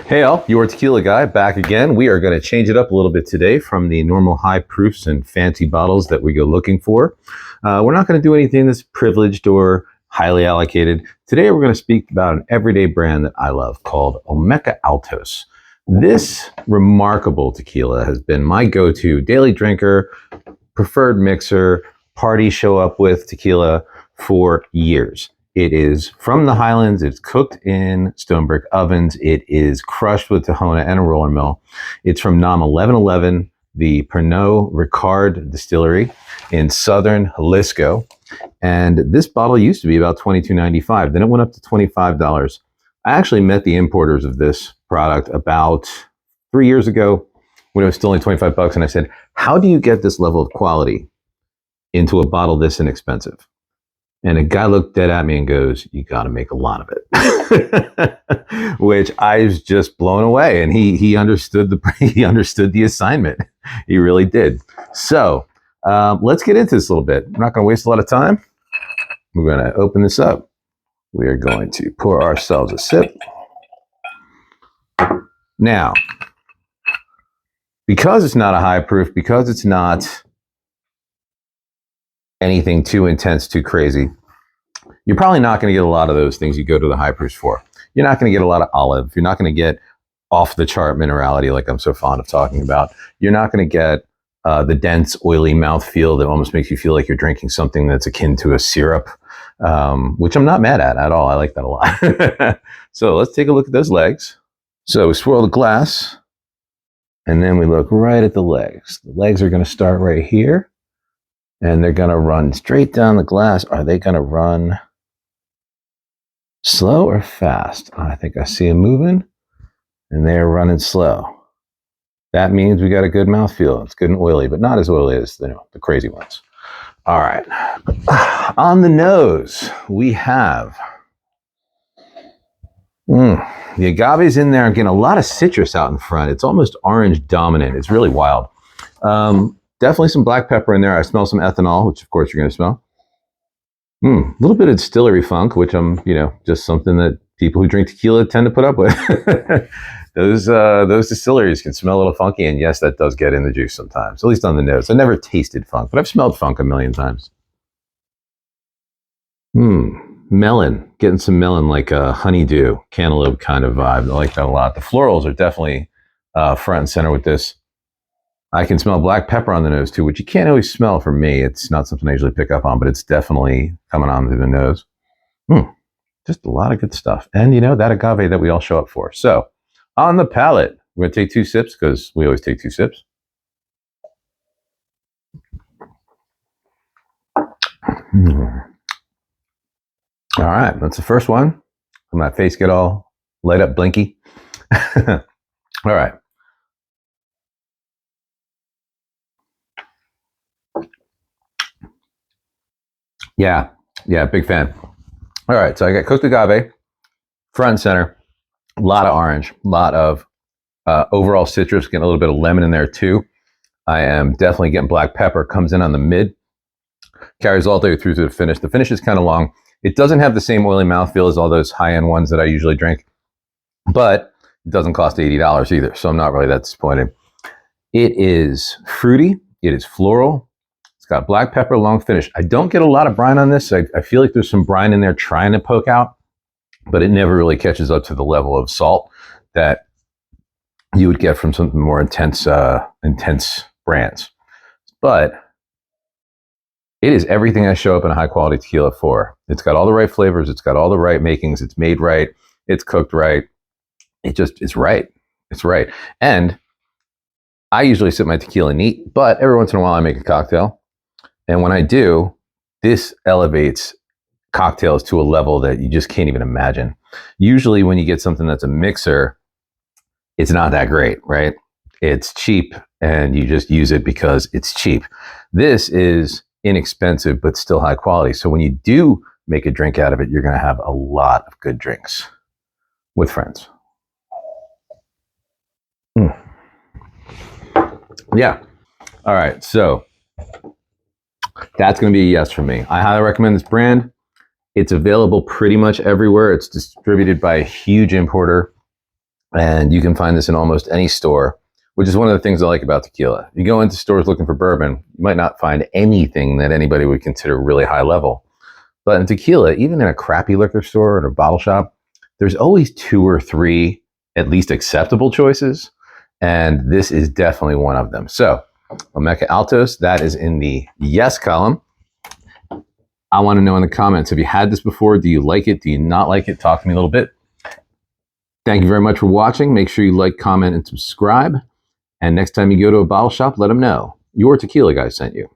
Hey all, Your Tequila Guy back again. We are going to change it up a little bit today from the normal high proofs and fancy bottles that we go looking for. We're not going to do anything that's privileged or highly allocated. Today we're going to speak about an everyday brand that I love called Olmeca Altos. This remarkable tequila has been my go-to daily drinker, preferred mixer, party show up with tequila for years. It is from the Highlands. It's cooked in stone brick ovens. It is crushed with Tahona and a roller mill. It's from NAM 1111, the Pernod Ricard distillery in southern Jalisco. And this bottle used to be about $22.95. Then it went up to $25. I actually met the importers of this product about 3 years ago when it was still only 25 bucks. And I said, how do you get this level of quality into a bottle this inexpensive? And a guy looked dead at me and goes, you got to make a lot of it, which I was just blown away. And he understood the assignment. He really did. So let's get into this a little bit. I'm not going to waste a lot of time. We're going to open this up. We are going to pour ourselves a sip. Now, because it's not a high proof, because it's not anything too intense, too crazy, you're probably not going to get a lot of those things you go to the high proofs for. You're not going to get a lot of olive. You're not going to get off the chart minerality like I'm so fond of talking about. You're not going to get the dense, oily mouthfeel that almost makes you feel like you're drinking something that's akin to a syrup, which I'm not mad at all. I like that a lot. So let's take a look at those legs. So we swirl the glass, and then we look right at the legs. The legs are going to start right here. And they're going to run straight down the glass. Are they going to run slow or fast? I think I see them moving, and they're running slow. That means we got a good mouthfeel. It's good and oily, but not as oily as the crazy ones. All right. On the nose, we have the agave's in there. I'm getting a lot of citrus out in front. It's almost orange dominant. It's really wild. Definitely some black pepper in there. I smell some ethanol, which of course you're going to smell. A little bit of distillery funk, which I'm, just something that people who drink tequila tend to put up with. Those distilleries can smell a little funky, and yes, that does get in the juice sometimes, at least on the nose. I never tasted funk, but I've smelled funk a million times. Melon, getting some melon, like a honeydew, cantaloupe kind of vibe. I like that a lot. The florals are definitely front and center with this. I can smell black pepper on the nose too, which you can't always smell for me. It's not something I usually pick up on, but it's definitely coming on through the nose. Just a lot of good stuff. And that agave that we all show up for. So on the palate, we're going to take 2 sips because we always take 2 sips. All right, that's the first one. My face get all light up, blinky. All right. Yeah, big fan. All right, so I got cooked agave, front and center, a lot of orange, a lot of overall citrus, getting a little bit of lemon in there too. I am definitely getting black pepper, comes in on the mid, carries all the way through to the finish. The finish is kind of long. It doesn't have the same oily mouthfeel as all those high-end ones that I usually drink, but it doesn't cost $80 either, so I'm not really that disappointed. It is fruity. It is floral. It's got black pepper, long finish. I don't get a lot of brine on this. I feel like there's some brine in there trying to poke out, but it never really catches up to the level of salt that you would get from something more intense brands. But it is everything I show up in a high quality tequila for. It's got all the right flavors. It's got all the right makings. It's made right. It's cooked right. It's right. It's right. And I usually sip my tequila neat, but every once in a while I make a cocktail. And when I do, this elevates cocktails to a level that you just can't even imagine. Usually when you get something that's a mixer, it's not that great, right? It's cheap and you just use it because it's cheap. This is inexpensive, but still high quality. So when you do make a drink out of it, you're going to have a lot of good drinks with friends. Yeah. All right. So that's going to be a yes for me. I highly recommend this brand. It's available pretty much everywhere. It's distributed by a huge importer. And you can find this in almost any store, which is one of the things I like about tequila. You go into stores looking for bourbon, you might not find anything that anybody would consider really high level. But in tequila, even in a crappy liquor store or a bottle shop, there's always 2 or 3 at least acceptable choices. And this is definitely one of them. So Olmeca Altos, that is in the yes column. I want to know in the comments, have you had this before? Do you like it? Do you not like it? Talk to me a little bit. Thank you very much for watching. Make sure you like, comment, and subscribe. And next time you go to a bottle shop, let them know Your Tequila Guy sent you.